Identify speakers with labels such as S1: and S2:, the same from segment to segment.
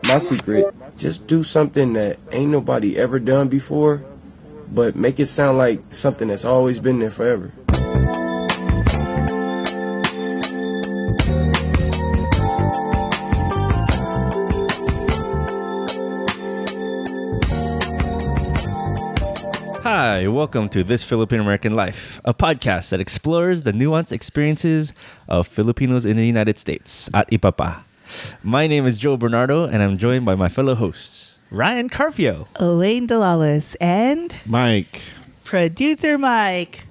S1: My secret, just do something that ain't nobody ever done before, but make it sound like something that's always been there forever.
S2: Hi, welcome to This Filipino American Life, a podcast that explores the nuanced experiences of Filipinos in the United States at Ipapa. My name is Joe Bernardo, and I'm joined by my fellow hosts, Ryan Carpio,
S3: Elaine Delalis, and
S4: Mike.
S3: Producer Mike.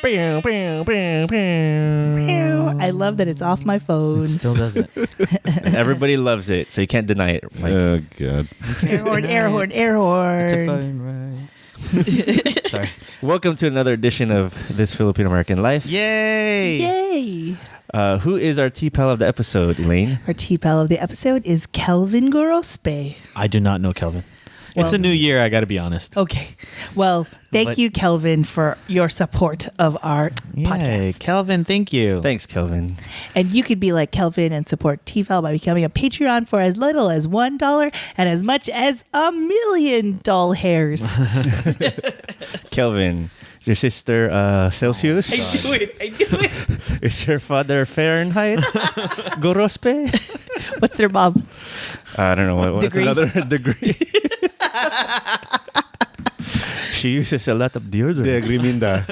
S3: I love that it's off my phone.
S5: It still doesn't.
S2: And everybody loves it, so you can't deny it, Mike.
S4: Oh, God.
S3: Air horn, air horn, air horn.
S5: It's a phone, right? Sorry.
S2: Welcome to another edition of This Filipino American Life.
S5: Yay!
S3: Yay!
S2: Who is our TFAL of the episode, Elaine?
S3: Our TFAL of the episode is Kelvin Gorospe.
S5: I do not know Kelvin. It's a new year, I got to be honest.
S3: Okay. Well, thank you, Kelvin, for your support of our podcast.
S5: Kelvin, thank you.
S2: Thanks, Kelvin.
S3: And you could be like Kelvin and support TFAL by becoming a Patreon for as little as $1 and as much as $1 million hairs.
S2: Kelvin, is your sister Celsius?
S3: I knew it.
S2: Is your father Fahrenheit? Gorospe?
S3: What's their mom?
S2: I don't know. What's
S3: Degree.
S2: another degree? She uses a lot of deodorant.
S4: De Agriminda.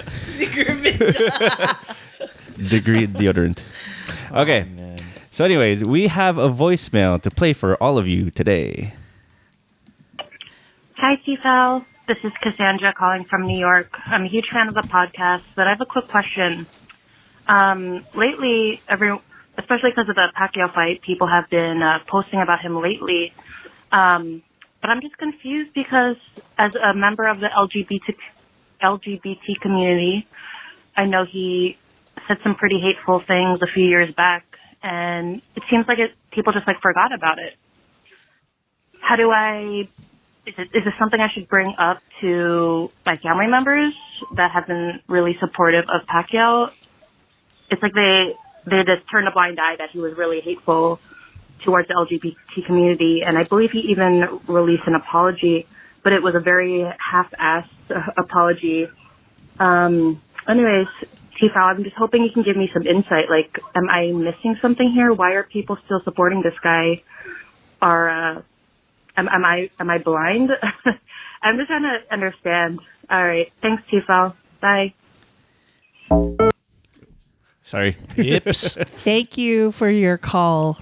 S2: Degree deodorant. Okay.
S5: Man.
S2: So anyways, we have a voicemail to play for all of you today.
S6: Hi, TFAL. This is Cassandra calling from New York. I'm a huge fan of the podcast, but I have a quick question. Lately, especially because of the Pacquiao fight, people have been posting about him lately. But I'm just confused because as a member of the LGBT community, I know he said some pretty hateful things a few years back, and it seems like people just forgot about it. How do is this something I should bring up to my family members that have been really supportive of Pacquiao? It's like they just turned a blind eye that he was really hateful towards the LGBT community, and I believe he even released an apology, but it was a very half-assed apology. Anyways, TFAL, I'm just hoping you can give me some insight. Am I missing something here? Why are people still supporting this guy? Am I blind? I'm just trying to understand. All right, thanks, TFAL. Bye.
S2: Sorry.
S5: Yips.
S3: Thank you for your call,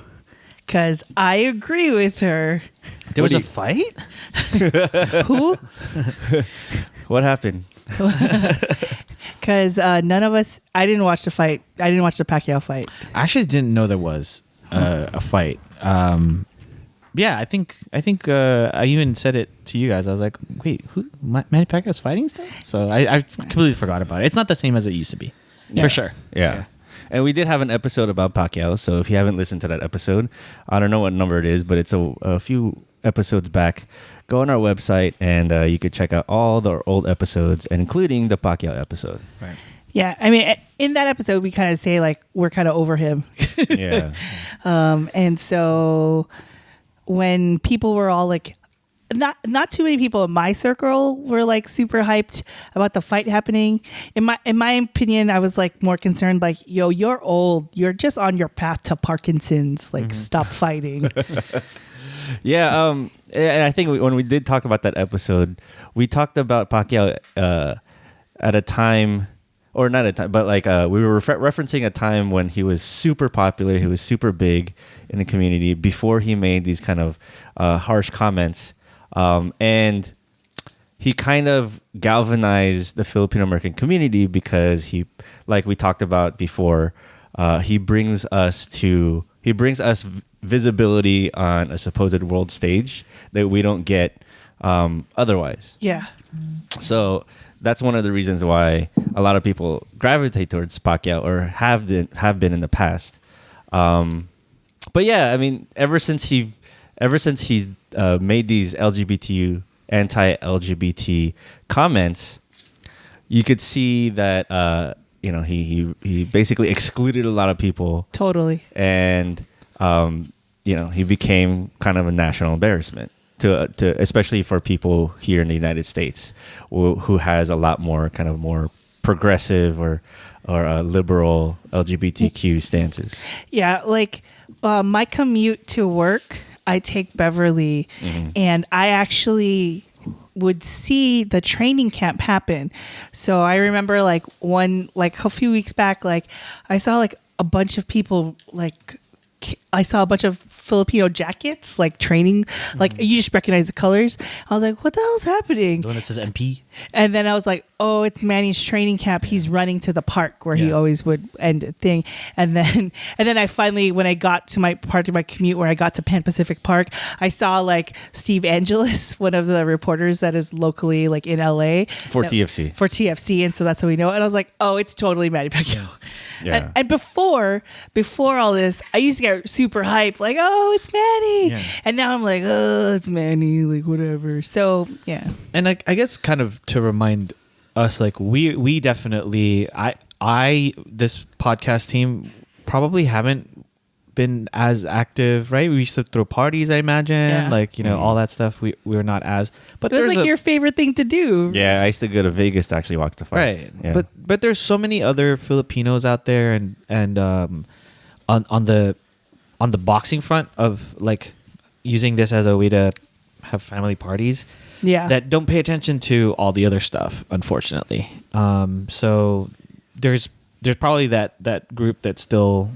S3: because I agree with her.
S5: There was a fight?
S3: Who?
S2: What happened?
S3: Because none of us, I didn't watch the fight. I didn't watch the Pacquiao fight.
S5: I actually didn't know there was a fight. Yeah, I think I even said it to you guys. I was like, wait, who? Manny Pacquiao's fighting still? So I completely forgot about it. It's not the same as it used to be.
S2: Yeah.
S5: For sure.
S2: Yeah. And we did have an episode about Pacquiao, so if you haven't listened to that episode, I don't know what number it is, but it's a few episodes back. Go on our website, and you could check out all the old episodes, including the Pacquiao episode.
S5: Right.
S3: Yeah, I mean, in that episode, we kind of say, we're kind of over him.
S2: Yeah.
S3: And so when people were all not too many people in my circle were super hyped about the fight happening. In my opinion, I was more concerned yo, you're old. You're just on your path to Parkinson's. Stop fighting.
S2: Yeah, and I think when we did talk about that episode, we talked about Pacquiao at a time, or not a time, but we were referencing a time when he was super popular, he was super big in the community before he made these kind of harsh comments. And he kind of galvanized the Filipino American community because he, like we talked about before, he brings us visibility on a supposed world stage that we don't get otherwise.
S3: Yeah.
S2: So that's one of the reasons why a lot of people gravitate towards Pacquiao or have been in the past. But yeah, I mean, ever since he's made these anti-LGBT comments, you could see that he basically excluded a lot of people.
S3: Totally.
S2: And he became kind of a national embarrassment to especially for people here in the United States who has a lot more kind of more progressive or liberal LGBTQ stances.
S3: Yeah, like my commute to work, I take Beverly, and I actually would see the training camp happen. So I remember like a few weeks back, like I saw like a bunch of people, like I saw a bunch of Filipino jackets, like training, like you just recognize the colors. I was like, what the hell's happening?
S5: The one that says MP.
S3: And then I was like, oh, it's Manny's training camp. He's running to the park where he always would end a thing. And then I finally, when I got to my part of my commute where I got to Pan Pacific Park, I saw like Steve Angeles, one of the reporters that is locally like in LA.
S2: For TFC.
S3: And so that's how we know it. And I was like, oh, it's totally Manny Pacquiao.
S2: Yeah.
S3: And before all this, I used to get super hyped, like, oh, it's Manny.
S5: Yeah.
S3: And now I'm like, oh, it's Manny, like whatever. So yeah.
S5: And I guess kind of to remind us, like we definitely, I this podcast team probably haven't been as active, right? We used to throw parties, I imagine, like all that stuff. We were not as, but
S3: it was like your favorite thing to do.
S2: Yeah, I used to go to Vegas to actually watch the fights.
S5: Right.
S2: Yeah.
S5: But there's so many other Filipinos out there, and on the boxing front of like using this as a way to have family parties.
S3: Yeah.
S5: That don't pay attention to all the other stuff, unfortunately. So there's probably that group that still,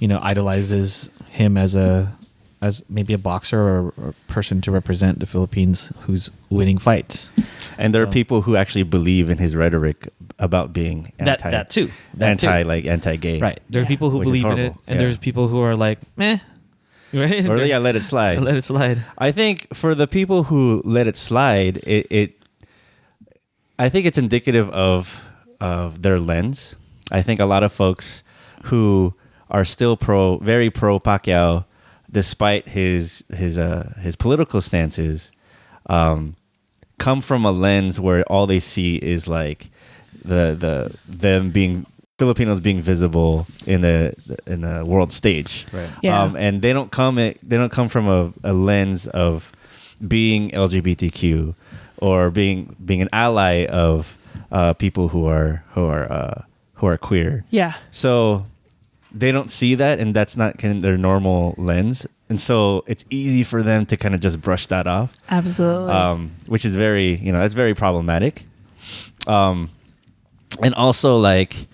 S5: idolizes him as maybe a boxer or a person to represent the Philippines who's winning fights.
S2: And there are people who actually believe in his rhetoric about being anti-gay.
S5: Right. There are people who
S2: Which is
S5: believe in it,
S2: horrible.
S5: and there's people who are like, meh. Right?
S2: Or let it slide.
S5: Let it slide.
S2: I think for the people who let it slide, I think it's indicative of their lens. I think a lot of folks who are still very pro Pacquiao, despite his political stances, come from a lens where all they see is like Filipinos being visible in the world stage,
S5: Right.
S3: Yeah.
S2: And they don't come from a lens of being LGBTQ or being an ally of people who are queer.
S3: Yeah.
S2: So they don't see that, and that's not kind of their normal lens, and so it's easy for them to kind of just brush that off.
S3: Absolutely.
S2: Which is very, that's very problematic. And also like.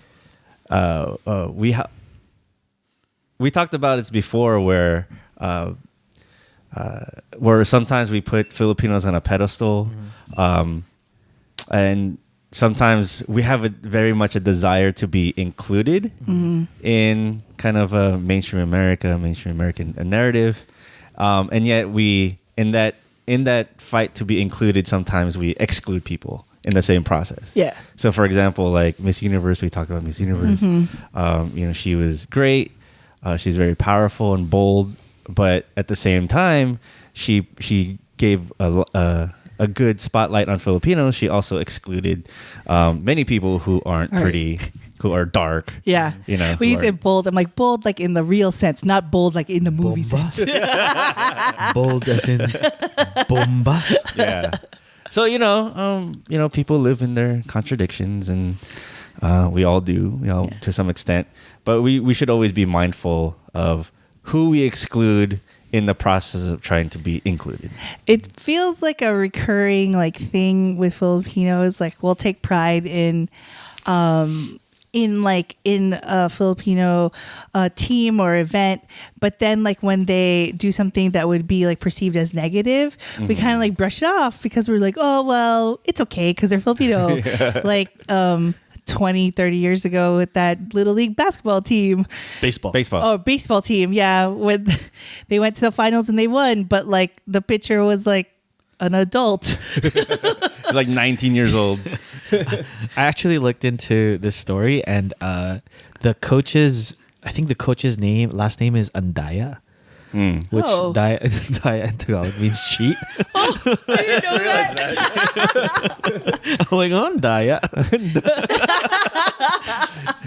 S2: We talked about this before where sometimes we put Filipinos on a pedestal, and sometimes we have very much a desire to be included in kind of a mainstream American narrative, and yet we in that fight to be included, sometimes we exclude people in the same process.
S3: Yeah.
S2: So, for example, like Miss Universe, we talked about Miss Universe. She was great. She's very powerful and bold, but at the same time, she gave a good spotlight on Filipinos. She also excluded many people who aren't pretty, who are dark.
S3: Yeah. When you say bold, I'm like bold like in the real sense, not bold like in the movie sense.
S5: Bold as in bomba.
S2: Yeah. So, people live in their contradictions, and we all do, to some extent. But we should always be mindful of who we exclude in the process of trying to be included.
S3: It feels like a recurring like thing with Filipinos. Like we'll take pride in a Filipino team or event, but then like when they do something that would be like perceived as negative, we kind of like brush it off because we're like, oh well, it's okay because they're Filipino. Like 20, 30 years ago with that Little League basketball team.
S5: Baseball.
S3: Oh, baseball team. Yeah. When they went to the finals and they won, but like the pitcher was like an adult.
S2: He's like 19 years old.
S5: I actually looked into this story, and the coach's last name is Andaya. Which Daya in Tagalog means cheat.
S3: I didn't know that.
S5: I'm like, Daya.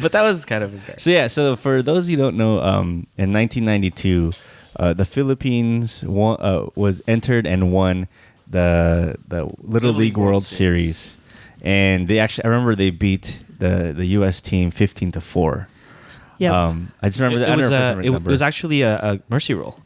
S5: But that was kind of embarrassing.
S2: So for those you don't know, in 1992, the Philippines was entered and won the Little League World Series. And I remember they beat the U.S. team 15-4.
S3: Yeah.
S2: I just remember that.
S5: It was actually a mercy rule.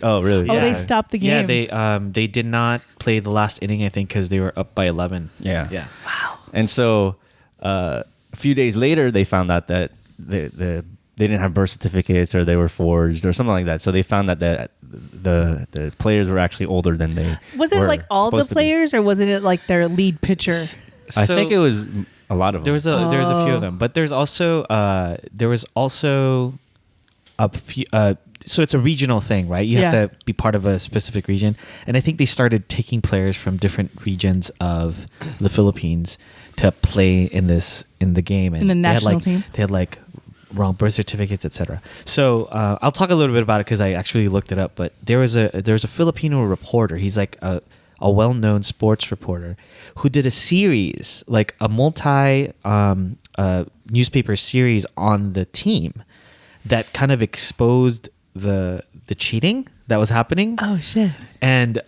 S2: Oh, really?
S3: Oh, they stopped the game.
S5: Yeah, they did not play the last inning, I think, because they were up by 11.
S2: Yeah.
S5: Yeah.
S3: Wow.
S2: And so a few days later, they found out that they didn't have birth certificates or they were forged or something like that. So they found that the players were actually older than they
S3: Was it
S2: were
S3: like all the
S2: supposed to be.
S3: players, or wasn't it like their lead pitcher?
S2: I think it was a lot of them.
S5: There was a few of them, but there was also a few. So it's a regional thing, right? You have to be part of a specific region, and I think they started taking players from different regions of the Philippines to play in the game, and
S3: In the national team?
S5: They had like wrong birth certificates, etc. So I'll talk a little bit about it because I actually looked it up. But there was a Filipino reporter. He's like a well-known sports reporter who did a series, like a multi newspaper series on the team that kind of exposed the cheating that was happening.
S3: Oh shit!
S5: And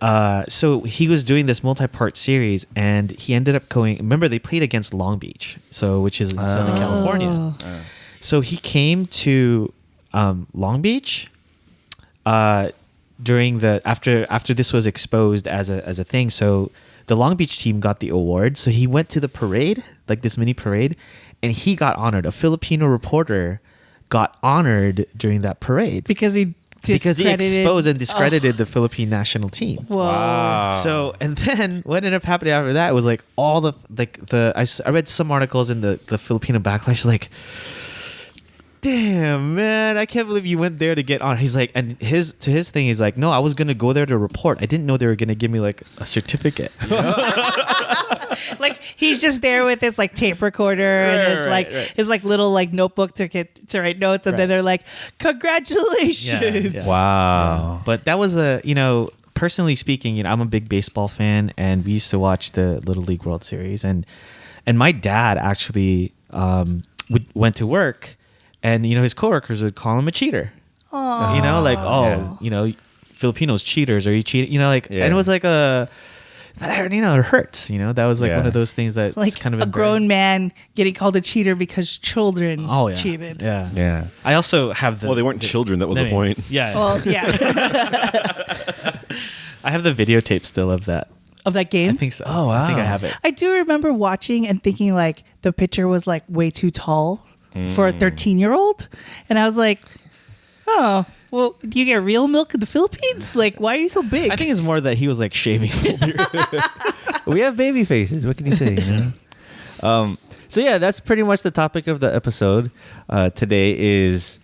S5: so he was doing this multi-part series, and he ended up going. Remember, they played against Long Beach, which is in Southern California. So he came to Long Beach during after this was exposed as a thing. So the Long Beach team got the award. So he went to the parade, like this mini parade, and he got honored. A Filipino reporter got honored during that parade
S3: Because he
S5: exposed and discredited the Philippine national team.
S3: Whoa.
S2: Wow.
S5: So, and then what ended up happening after that was like all I read some articles in the Filipino backlash, like, damn, man, I can't believe you went there to get on. He's like, and his thing is like, no, I was going to go there to report. I didn't know they were going to give me like a certificate. You know?
S3: Like he's just there with his like tape recorder and his like little like notebook to write notes, and then they're like, congratulations.
S5: Yeah.
S2: Wow.
S5: But that was personally speaking, I'm a big baseball fan, and we used to watch the Little League World Series, and my dad actually went to work, and his coworkers would call him a cheater.
S3: Aww.
S5: Filipinos cheaters, or you cheating, and it was like it hurts, that was like one of those things that's
S3: like
S5: kind of
S3: a grown man getting called a cheater because children cheated.
S5: Yeah. I also have
S4: Well, they weren't children. That was the point.
S5: Yeah.
S3: Well, yeah.
S5: I have the videotape still of that.
S3: Of that game?
S5: I think so.
S2: Oh, wow.
S5: I think I have it.
S3: I do remember watching and thinking like the pitcher was like way too tall for a 13-year-old. And I was like, oh, well, do you get real milk in the Philippines? Like, why are you so big?
S5: I think it's more that he was like shaving.
S2: We have baby faces. What can you say? So yeah, that's pretty much the topic of the episode today is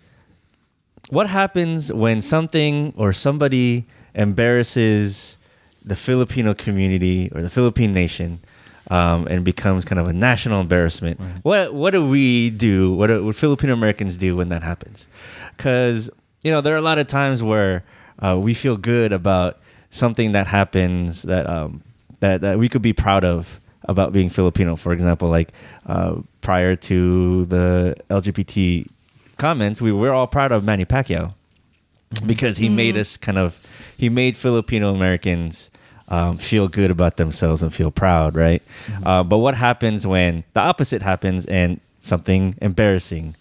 S2: what happens when something or somebody embarrasses the Filipino community or the Philippine nation and becomes kind of a national embarrassment. Right. What do we do? What Filipino Americans do when that happens? Because there are a lot of times where we feel good about something that happens that we could be proud of about being Filipino. For example, like prior to the LGBT comments, we're all proud of Manny Pacquiao because he made us he made Filipino Americans feel good about themselves and feel proud, right? But what happens when the opposite happens and something embarrassing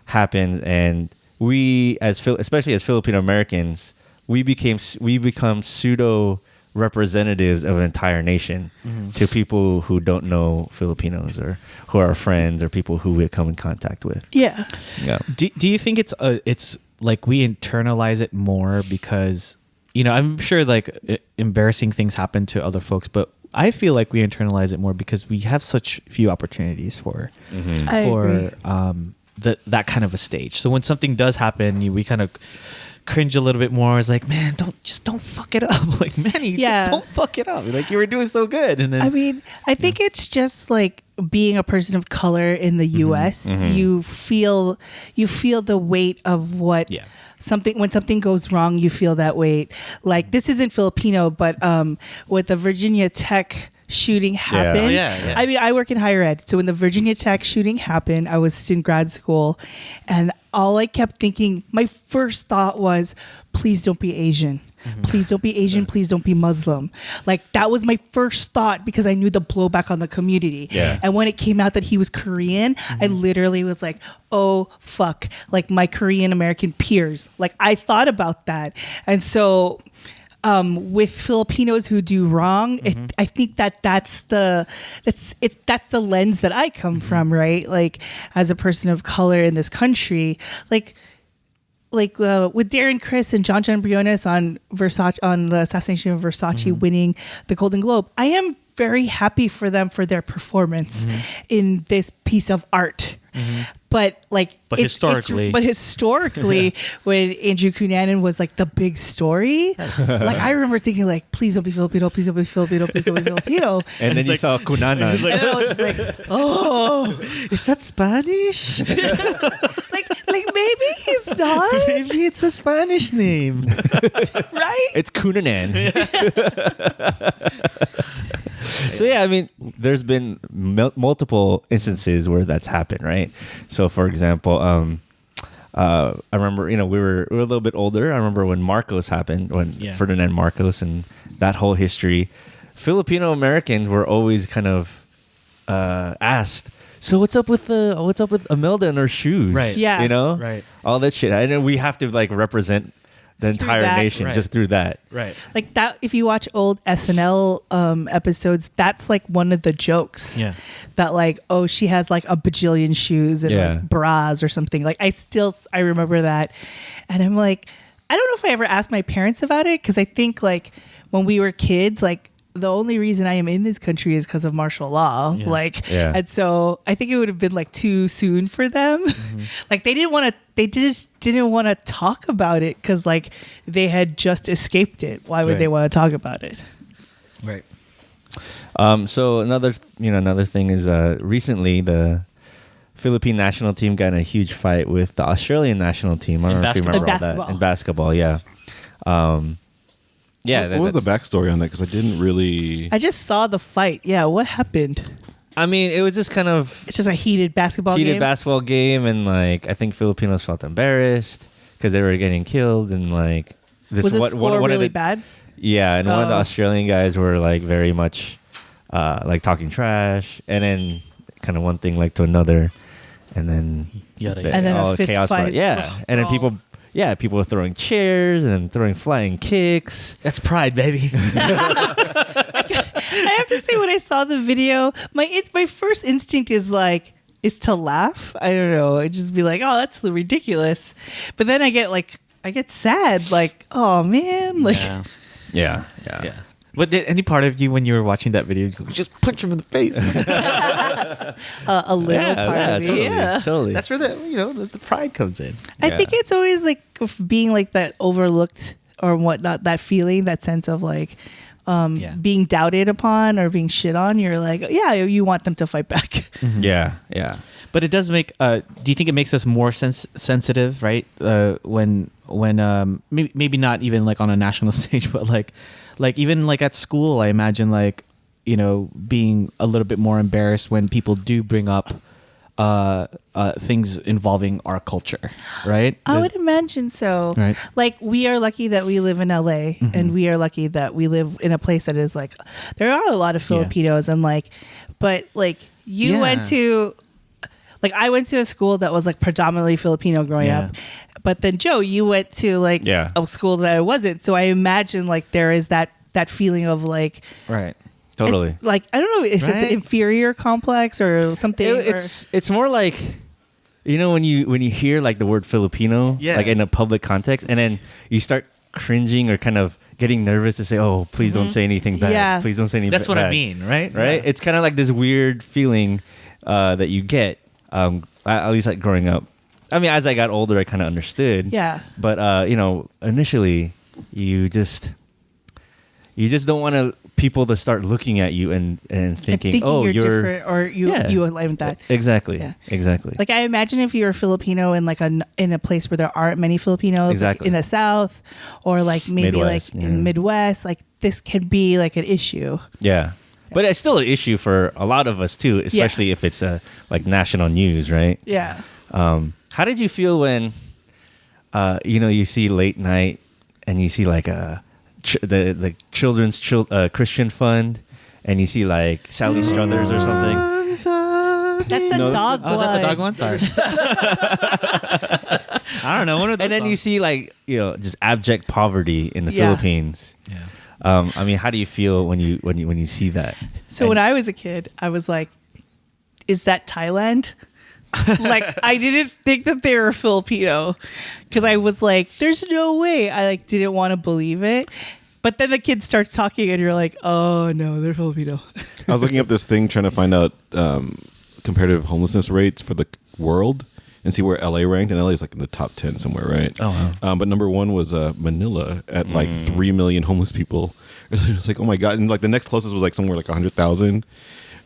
S2: happens, and we, especially as Filipino Americans, we become pseudo representatives of an entire nation to people who don't know Filipinos or who are friends or people who we come in contact with.
S3: Yeah.
S2: Yeah.
S5: Do you think it's like we internalize it more because I'm sure like embarrassing things happen to other folks, but I feel like we internalize it more because we have such few opportunities for
S3: I agree.
S5: That kind of a stage. So when something does happen, we kind of cringe a little bit more. It's like, man, don't fuck it up. Like, Manny, just don't fuck it up. Like, you were doing so good. And then
S3: I think it's just like being a person of color in the US, you feel the weight of what when something goes wrong, you feel that weight. Like, this isn't Filipino, but with the Virginia Tech shooting happened. I mean, I work in higher ed. So when the Virginia Tech shooting happened, I was in grad school, and all I kept thinking, my first thought was, please don't be Asian. Please don't be Asian. Please don't be Muslim. Like, that was my first thought because I knew the blowback on the community.
S2: Yeah.
S3: And when it came out that he was Korean, I literally was like, oh, fuck. Like, my Korean American peers. Like, I thought about that. And so with Filipinos who do wrong, I think that's the lens that I come from, right? Like, as a person of color in this country, like with Darren Criss and John Briones on Versace, on the assassination of Versace winning the Golden Globe, I am very happy for them for their performance in this piece of art. But
S5: historically,
S3: when Andrew Cunanan was like the big story, like I remember thinking like, please don't be Filipino, please don't be Filipino, please don't be Filipino.
S2: And then you saw Cunanan.
S3: And I was just like, oh,
S5: is that Spanish?
S3: like maybe he's not,
S5: Maybe it's a Spanish name.
S3: right?
S2: It's Cunanan. So yeah, I mean, there's been multiple instances where that's happened, right? So for example, I remember, we were a little bit older. I remember when Marcos happened, when Ferdinand Marcos and that whole history. Filipino Americans were always kind of asked, so what's up with Imelda and her shoes?
S5: Right.
S3: Yeah.
S2: Right. All that shit. I know we have to like represent the entire
S3: that.
S2: nation just through that.
S5: Right.
S3: Like that, if you watch old SNL episodes, that's like one of the jokes.
S5: Yeah.
S3: That like, oh, she has like a bajillion shoes and like bras or something. Like I remember that, and I'm like, I don't know if I ever asked my parents about it because I think like when we were kids, like the only reason I am in this country is because of martial law.
S5: Yeah.
S3: Like, and so I think it would have been like too soon for them. Like they just didn't want to talk about it because like they had just escaped it. Why would they want to talk about it?
S5: Right.
S2: So another thing is recently the Philippine national team got in a huge fight with the Australian national team. I don't know if you remember all that. In basketball, yeah. Yeah.
S4: What was the backstory on that? Because I didn't really.
S3: I just saw the fight. Yeah, what happened?
S2: I mean, it was just kind of
S3: It's just a heated basketball game.
S2: And like I think Filipinos felt embarrassed because they were getting killed, and like
S3: Was the score really bad?
S2: Yeah, and one of the Australian guys were like very much like talking trash, and then kind of one thing led to another, and then
S3: And then a fist
S2: chaos
S3: fight.
S2: and then people were throwing chairs and throwing flying kicks.
S5: That's pride, baby.
S3: I have to say, when I saw the video, my first instinct is to laugh. I don't know. I just be like, oh, that's ridiculous. But then I get sad. Like, oh man, like,
S2: Yeah.
S5: But did any part of you, when you were watching that video, just punch him in the face?
S3: a little part of me.
S2: Totally.
S5: That's where the pride comes in.
S3: I think it's always like being like that overlooked or whatnot. That feeling, that sense of like being doubted upon or being shit on. You're like, you want them to fight back.
S2: Yeah.
S5: But it does make. Do you think it makes us more sensitive, right? When maybe not even like on a national stage, but like even like at school, I imagine like being a little bit more embarrassed when people do bring up things involving our culture, right?
S3: I would imagine so.
S5: Right.
S3: Like, we are lucky that we live in LA, and we are lucky that we live in a place that is like, there are a lot of Filipinos, and like, but like you went to, like I went to a school that was like predominantly Filipino growing up, but then Joe, you went to like a school that it wasn't. So I imagine like there is that feeling of like,
S5: right.
S2: Totally.
S3: It's like, I don't know if it's an inferior complex or something.
S2: It's more like, when you hear like the word Filipino, like in a public context, and then you start cringing or kind of getting nervous to say, oh, please don't say anything bad.
S3: Yeah.
S2: Please don't say anything bad.
S5: That's what I mean, right?
S2: Right? Yeah. It's kind of like this weird feeling that you get, at least like growing up. I mean, as I got older, I kind of understood.
S3: Yeah.
S2: But, initially, you just don't want people to start looking at you and thinking, oh, you're
S3: different, or you align that.
S2: Exactly.
S3: Yeah.
S2: Exactly.
S3: Like, I imagine if you're a Filipino in like in a place where there aren't many Filipinos, like in the South, or like maybe
S2: Midwest,
S3: like in Midwest, like this can be like an issue.
S2: Yeah. But it's still an issue for a lot of us too, especially if it's like national news, right?
S3: Yeah.
S2: how did you feel when, you see late night and you see like the children's Christian fund, and you see like Sally Struthers or something?
S3: That's the dog one.
S5: Oh, is that the dog one? Sorry. I don't know. One of those
S2: And then you
S5: songs.
S2: see like just abject poverty in the Philippines.
S5: Yeah.
S2: I mean, how do you feel when you see that?
S3: So when I was a kid, I was like, "Is that Thailand?" Like I didn't think that they were Filipino because I was like, "There's no way." I like didn't want to believe it. But then the kid starts talking, and you're like, "Oh no, they're Filipino."
S4: I was looking up this thing trying to find out comparative homelessness rates for the world and see where LA ranked, and LA is like in the top 10 somewhere, right?
S2: Oh, wow.
S4: But number one was Manila at like 3 million homeless people. It was like, oh my god! And like the next closest was like somewhere like 100,000.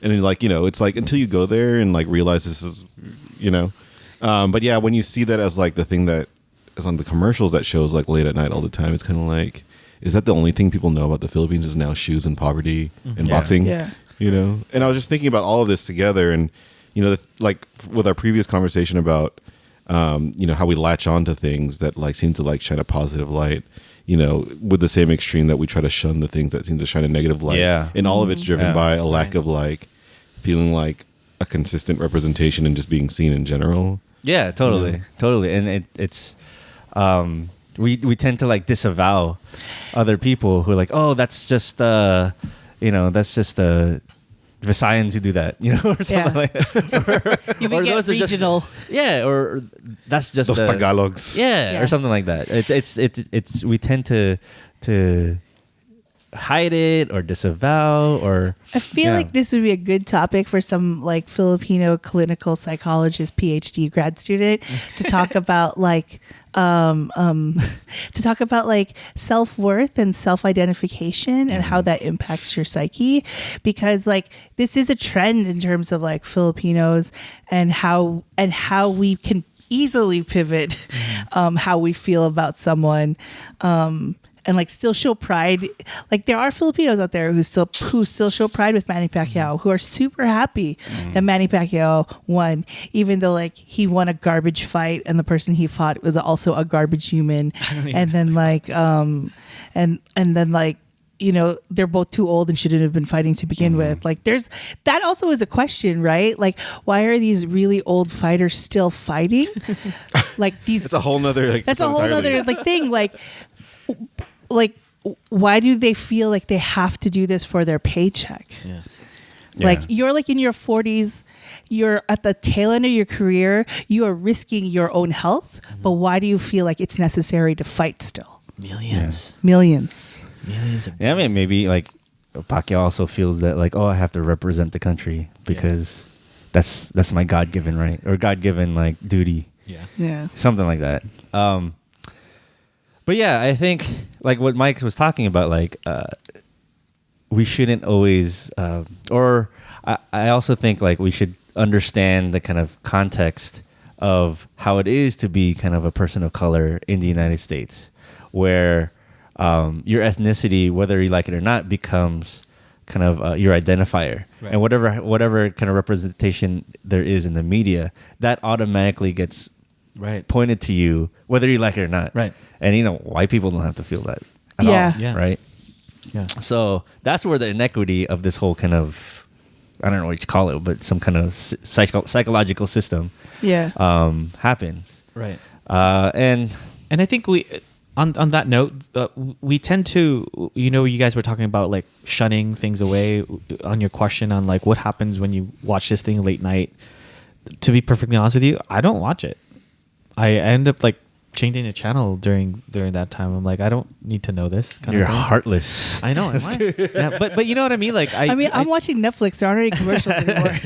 S4: And then, like, it's like until you go there and like realize this is, but yeah, when you see that as like the thing that is on the commercials that shows like late at night all the time, it's kind of like, is that the only thing people know about the Philippines is now shoes and poverty and boxing?
S3: Yeah.
S4: And I was just thinking about all of this together, and like with our previous conversation about how we latch on to things that like seem to like shine a positive light, with the same extreme that we try to shun the things that seem to shine a negative light.
S2: Yeah.
S4: And all of it's driven
S2: Yeah.
S4: by a lack of like feeling like a consistent representation and just being seen in general.
S2: Yeah, totally, totally. And it's we tend to like disavow other people who are like, oh, that's just that's just Visayans who do that, or something like that.
S3: You would get regional.
S2: Or that's just
S4: Those Tagalogs.
S2: or something like that. It's we tend to hide it or disavow or.
S3: I feel like this would be a good topic for some like Filipino clinical psychologist PhD grad student to talk about like self-worth and self-identification and how that impacts your psyche, because like this is a trend in terms of like Filipinos and how we can easily pivot how we feel about someone and like still show pride. Like there are Filipinos out there who still show pride with Manny Pacquiao, who are super happy that Manny Pacquiao won, even though like he won a garbage fight and the person he fought was also a garbage human. And then like and then like they're both too old and shouldn't have been fighting to begin with. Like there's that also is a question, right? Like why are these really old fighters still fighting? Like these
S4: It's a whole nother like
S3: that's a whole other like thing. Like why do they feel like they have to do this for their paycheck?
S5: Yeah.
S3: Like you're like in your 40s, you're at the tail end of your career, you are risking your own health, but why do you feel like it's necessary to fight still?
S5: Millions.
S3: Millions.
S2: Yeah, I mean, maybe like Pacquiao also feels that like, oh, I have to represent the country because that's my God-given right or God-given like duty.
S3: Yeah.
S2: Something like that. But yeah, I think like what Mike was talking about, like we shouldn't always, or I also think like we should understand the kind of context of how it is to be kind of a person of color in the United States, where your ethnicity, whether you like it or not, becomes kind of your identifier.
S5: Right.
S2: And whatever kind of representation there is in the media, that automatically gets pointed to you, whether you like it or not.
S5: Right.
S2: And white people don't have to feel that at
S3: Yeah.
S2: all.
S5: Yeah.
S2: Right.
S5: Yeah.
S2: So that's where the inequity of this whole kind of, I don't know what you call it, but some kind of psychological system happens.
S5: Right.
S2: And
S5: I think we, on that note, we tend to, you guys were talking about like shunning things away on your question on like what happens when you watch this thing late night. To be perfectly honest with you, I don't watch it. I end up like changing the channel during that time. I'm like, I don't need to know this.
S2: You're heartless.
S5: I know. Am I? Yeah, but you know what I mean? Like
S3: I'm watching Netflix. There aren't any commercials anymore.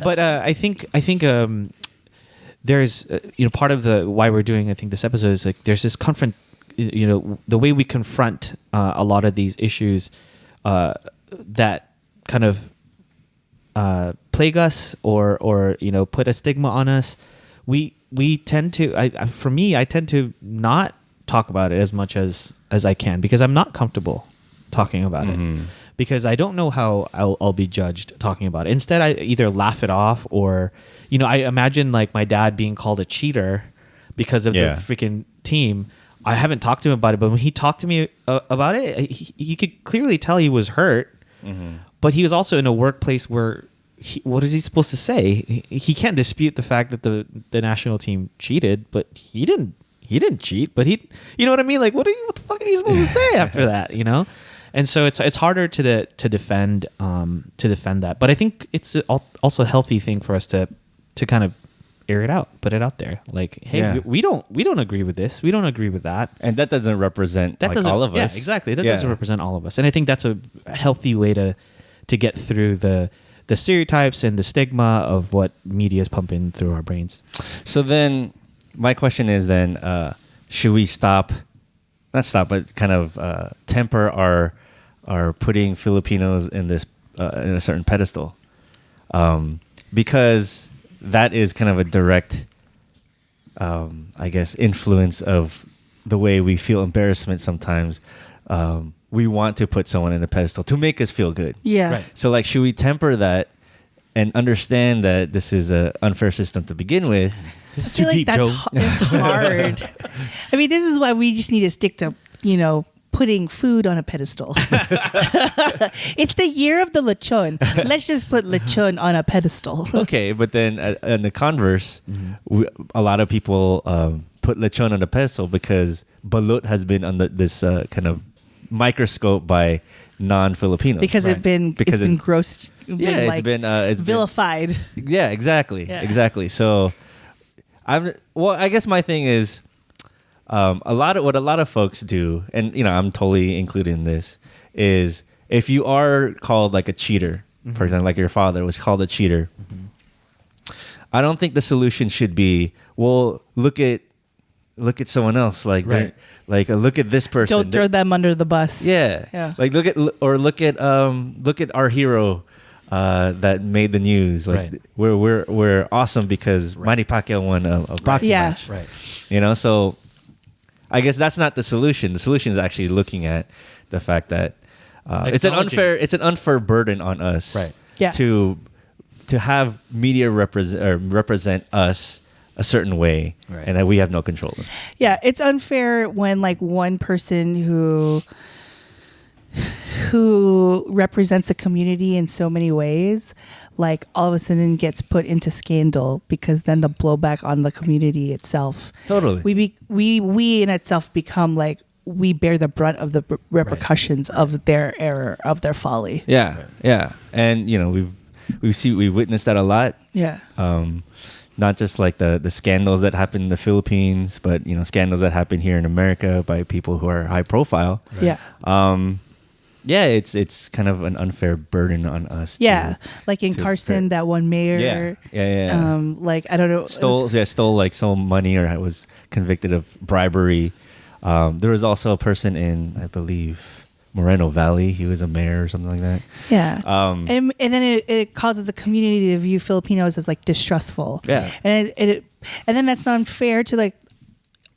S5: but I think there's part of the why we're doing I think this episode is like there's this the way we confront a lot of these issues that kind of plague us or put a stigma on us. We tend to I tend to not talk about it as much as I can because I'm not comfortable talking about it because I don't know how I'll be judged talking about it. Instead, I either laugh it off or, I imagine like my dad being called a cheater because of the freaking team. I haven't talked to him about it, but when he talked to me about it, you could clearly tell he was hurt. Mm-hmm. But he was also in a workplace where, what is he supposed to say? He can't dispute the fact that the national team cheated, but he didn't cheat. But you know what I mean? Like, what the fuck are you supposed to say after that? And so it's harder to defend that. But I think it's also a healthy thing for us to kind of air it out, put it out there. Like, hey, we don't agree with this. We don't agree with that.
S2: And that doesn't represent all of us.
S5: Yeah, exactly. That doesn't represent all of us. And I think that's a healthy way to get through the stereotypes and the stigma of what media is pumping through our brains.
S2: So then my question is should we but kind of temper our putting Filipinos in this in a certain pedestal? Because that is kind of a direct, I guess, influence of the way we feel embarrassment sometimes. We want to put someone in a pedestal to make us feel good.
S3: Yeah.
S5: Right.
S2: So, like, should we temper that and understand that this is an unfair system to begin with?
S5: This is too deep, Joe.
S3: It's hard. I mean, this is why we just need to stick to, putting food on a pedestal. It's the year of the lechon. Let's just put lechon on a pedestal.
S2: Okay, but then in the converse, a lot of people put lechon on a pedestal because balut has been under this kind of microscope by non-Filipinos.
S3: Because it's been grossed.
S2: It's been
S3: vilified.
S2: Yeah, exactly.
S3: Yeah.
S2: Exactly. So I guess my thing is what a lot of folks do, and I'm totally included in this, is if you are called like a cheater, for example, like your father was called a cheater, I don't think the solution should be, well, look at someone else, like
S5: right.
S2: Look at this person.
S3: Don't throw them under the bus.
S2: Yeah. Like look at our hero that made the news. Like
S5: right.
S2: we're awesome because Manny Pacquiao won a boxing match.
S5: Right.
S2: So I guess that's not the solution. The solution is actually looking at the fact that it's an unfair burden on us,
S5: right?
S3: Yeah.
S2: To have media represent us a certain way,
S5: right.
S2: and that we have no control of.
S3: Yeah, it's unfair when like one person who represents the community in so many ways, like all of a sudden gets put into scandal, because then the blowback on the community itself.
S2: Totally.
S3: We in itself become like, we bear the brunt of the repercussions
S5: right.
S3: of their error, of their folly.
S2: Yeah.
S5: Right.
S2: Yeah. And we've witnessed that a lot.
S3: Yeah.
S2: Not just like the scandals that happen in the Philippines, but scandals that happen here in America by people who are high profile.
S5: Right.
S3: Yeah.
S2: It's kind of an unfair burden on us.
S3: Yeah, like in Carson, that one mayor.
S2: Yeah.
S3: Like, I don't know.
S2: Stole like some money, or was convicted of bribery. There was also a person in, I believe, Moreno Valley. He was a mayor or something like that.
S3: Yeah. And then it causes the community to view Filipinos as like distrustful.
S2: Yeah.
S3: And and then that's not unfair to like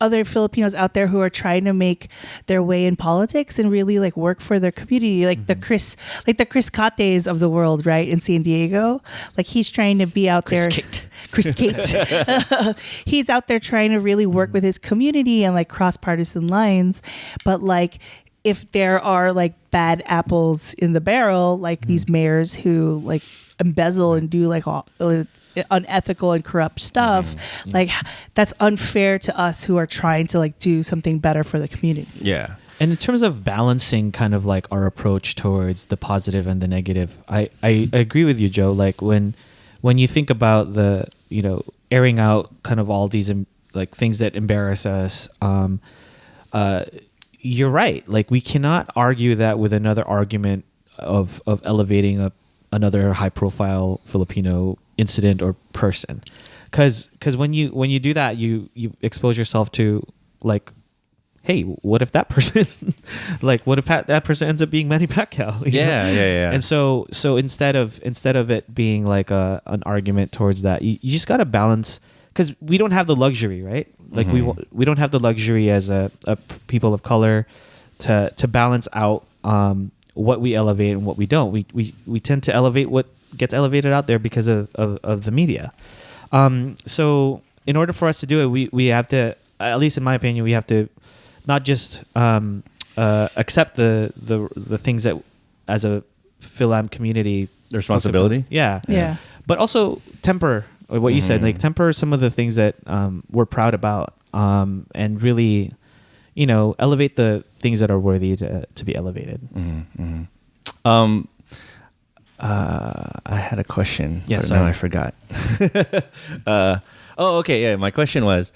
S3: other Filipinos out there who are trying to make their way in politics and really like work for their community, like the Chris Cates of the world, right, in San Diego. Like, he's trying to be out there. Chris Cates. He's out there trying to really work with his community and like cross partisan lines, but like, if there are like bad apples in the barrel, like these mayors who like embezzle and do like all unethical and corrupt stuff, like that's unfair to us who are trying to like do something better for the community.
S2: Yeah.
S5: And in terms of balancing kind of like our approach towards the positive and the negative, I agree with you, Joe. Like when you think about the, airing out kind of all these like things that embarrass us, you're right. Like, we cannot argue that with another argument of elevating another high profile Filipino incident or person, because when you do that, you expose yourself to like, hey, what if that person like, what if that person ends up being Manny Pacquiao?
S2: Yeah.
S5: And so instead of it being like an argument towards that, you just got to balance, because we don't have the luxury, right? Like we don't have the luxury as a people of color to balance out what we elevate and what we don't. We tend to elevate what gets elevated out there because of the media. So in order for us to do it, we have to, at least in my opinion, we have to not just accept the things that as a Philam community,
S2: The responsibility?
S5: yeah, but also temper what you said, like temper some of the things that we're proud about, and really, elevate the things that are worthy to be elevated.
S2: I had a question.
S5: Yeah,
S2: but
S5: sorry.
S2: now I forgot. Okay. Yeah, my question was,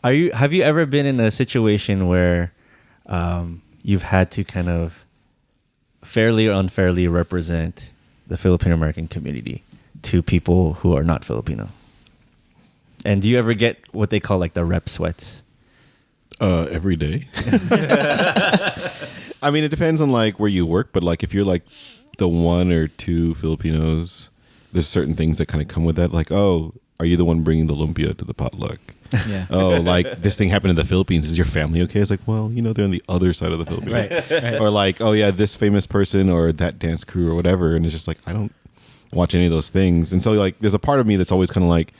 S2: have you ever been in a situation where you've had to kind of fairly or unfairly represent the Filipino American community to people who are not Filipino? And do you ever get what they call like the rep sweats?
S4: Every day. I mean, it depends on like where you work, but like if you're like the one or two Filipinos, there's certain things that kind of come with that. Like, oh, are you the one bringing the lumpia to the potluck?
S5: Yeah.
S4: Oh, like this thing happened in the Philippines. Is your family okay? It's like, well, they're on the other side of the Philippines.
S5: Right.
S4: Or like, oh yeah, this famous person or that dance crew or whatever. And it's just like, I don't watch any of those things. And so like, there's a part of me that's always kind of like,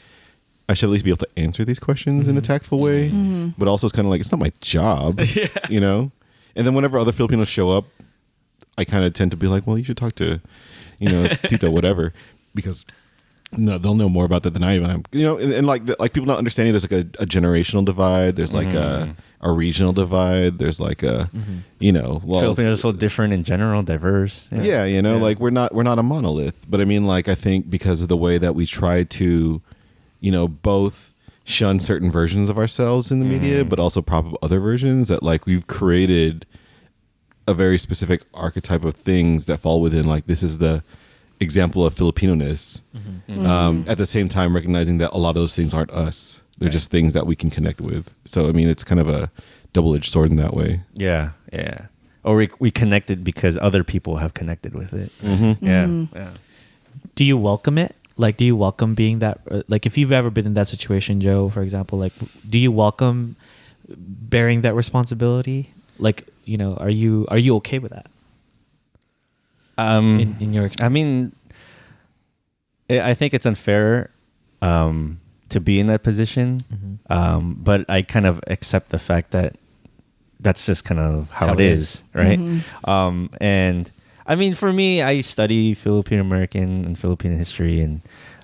S4: I should at least be able to answer these questions in a tactful way. But also it's kind of like, it's not my job, And then whenever other Filipinos show up, I kind of tend to be like, well, you should talk to, Tito, whatever, because no, they'll know more about that than I am. And like people not understanding. There's like a generational divide. There's like a regional divide. There's like a, well,
S2: Filipinos are so different in general, diverse.
S4: Yeah, like we're not a monolith. But I mean, like I think because of the way that we try to, both shun certain versions of ourselves in the media, but also prop up other versions, that like we've created a very specific archetype of things that fall within like this is the example of Filipino-ness. At the same time recognizing that a lot of those things aren't us. They're just things that we can connect with. So I mean, it's kind of a double-edged sword in that way.
S2: Yeah. Or we connected because other people have connected with it. Yeah.
S5: Do you welcome it? Like, do you welcome being that? Like, if you've ever been in that situation, Joe, for example, like, do you welcome bearing that responsibility? Like, are you okay with that? In your experience?
S2: I mean, I think it's unfair to be in that position, but I kind of accept the fact that that's just kind of how it is, right? And I mean, for me, I study Filipino American and Filipino history, and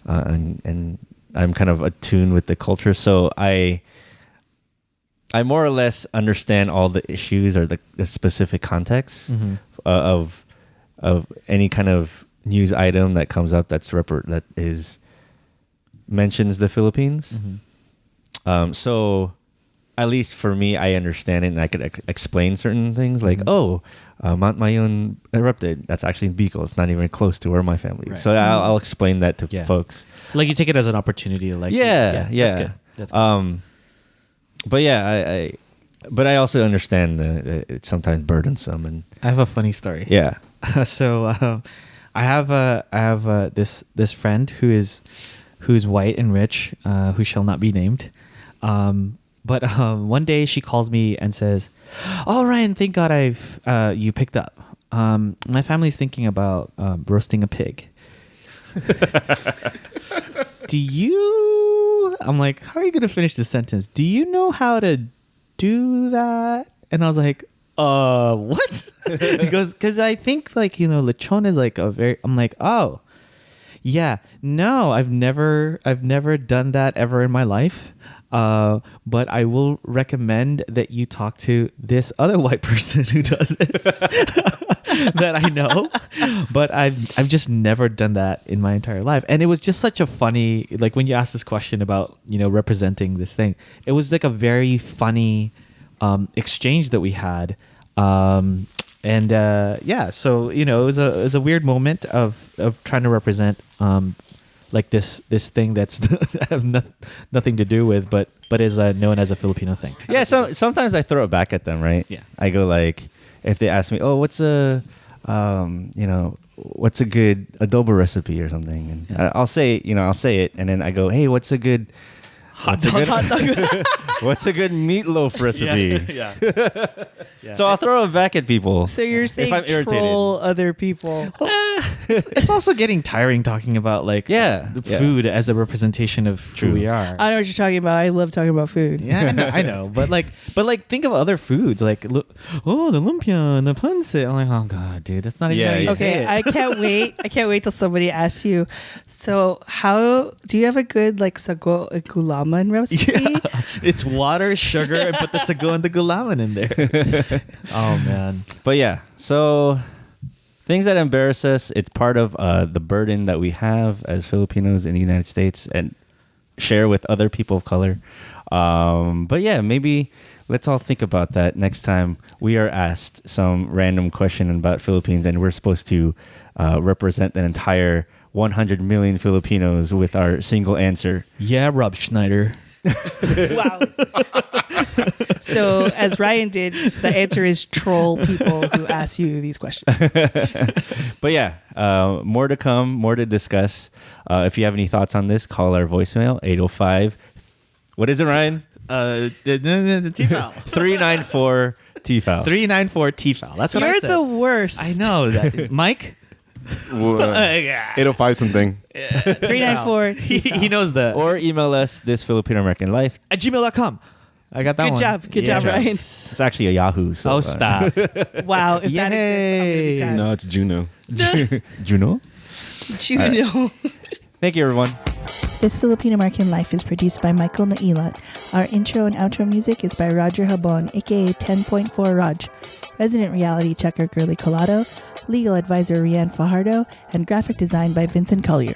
S2: I'm kind of attuned with the culture, so I more or less understand all the issues or the specific context of any kind of news item that comes up that mentions the Philippines. So at least for me, I understand it, and I could explain certain things like, Mount Mayon erupted. That's actually in Bicol. It's not even close to where my family is.
S5: Right.
S2: So I'll explain that to folks.
S5: Like, you take it as an opportunity to like,
S2: Yeah.
S5: That's good. That's good.
S2: But yeah, but I also understand that it's sometimes burdensome, and
S5: I have a funny story.
S2: yeah.
S5: So I have this friend who's white and rich, who shall not be named. But one day she calls me and says, "Oh, Ryan, thank God you picked up. My family's thinking about roasting a pig. Do you?" I'm like, "How are you gonna finish the sentence? Do you know how to do that?" And I was like, what? Because I think like, lechon is like I'm like, oh yeah, no, I've never done that ever in my life. But I will recommend that you talk to this other white person who does it that I know, but I've just never done that in my entire life. And it was just such a funny, like when you asked this question about, representing this thing, it was like a very funny exchange that we had. So it was a weird moment of trying to represent like this thing that's have nothing to do with, but is known as a Filipino thing.
S2: Yeah, so sometimes I throw it back at them, right?
S5: Yeah.
S2: I go like, if they ask me, "Oh, what's a good adobo recipe or something?" And I'll say it, and then I go, "Hey, what's a good What's a good, what's a good meatloaf recipe?
S5: Yeah.
S2: So I'll throw it back at people.
S3: So you're
S2: if
S3: saying
S2: I'm irritated.
S3: troll other people.
S5: It's also getting tiring talking about like the food as a representation of who we are.
S3: I know what you're talking about. I love talking about food.
S5: Yeah, I know. But think of other foods like the lumpia and the panse. I'm like, oh god, dude, that's not even how you say
S3: Okay,
S5: it.
S3: I can't wait. I can't wait till somebody asks you. So, how do you have a good like sago and gulaman recipe?
S5: Yeah. It's water, sugar, and put the sago and the gulaman in there. Oh man.
S2: But yeah, so things that embarrass us, it's part of the burden that we have as Filipinos in the United States and share with other people of color. But yeah, maybe let's all think about that next time we are asked some random question about Philippines and we're supposed to represent an entire 100 million Filipinos with our single answer.
S5: Yeah, Rob Schneider.
S3: Wow. So, as Ryan did, the answer is troll people who ask you these questions.
S2: But yeah, more to come, more to discuss. If you have any thoughts on this, call our voicemail, 805. What is it, Ryan?
S5: The TFAL.
S2: 394 TFAL.
S5: 394 TFAL. That's what I
S3: You're
S5: said.
S3: the worst.
S5: I know that. Mike?
S4: 805 something.
S3: 394
S5: He knows that.
S2: Or email us, this Filipino American Life.
S5: At gmail.com. I got that
S3: Good
S5: one.
S3: job. Good job, Ryan.
S2: It's actually a Yahoo. So,
S5: Oh, stop.
S3: Wow. If that exists, I'm
S4: No, it's Juno.
S2: Juno?
S3: going to be sad.
S2: Thank you, everyone.
S3: This Filipino American Life is produced by Michael Nailat. Our intro and outro music is by Roger Habon, aka 10.4 Raj. Resident reality checker Girly Colado, legal advisor Rianne Fajardo, and graphic design by Vincent Collyer.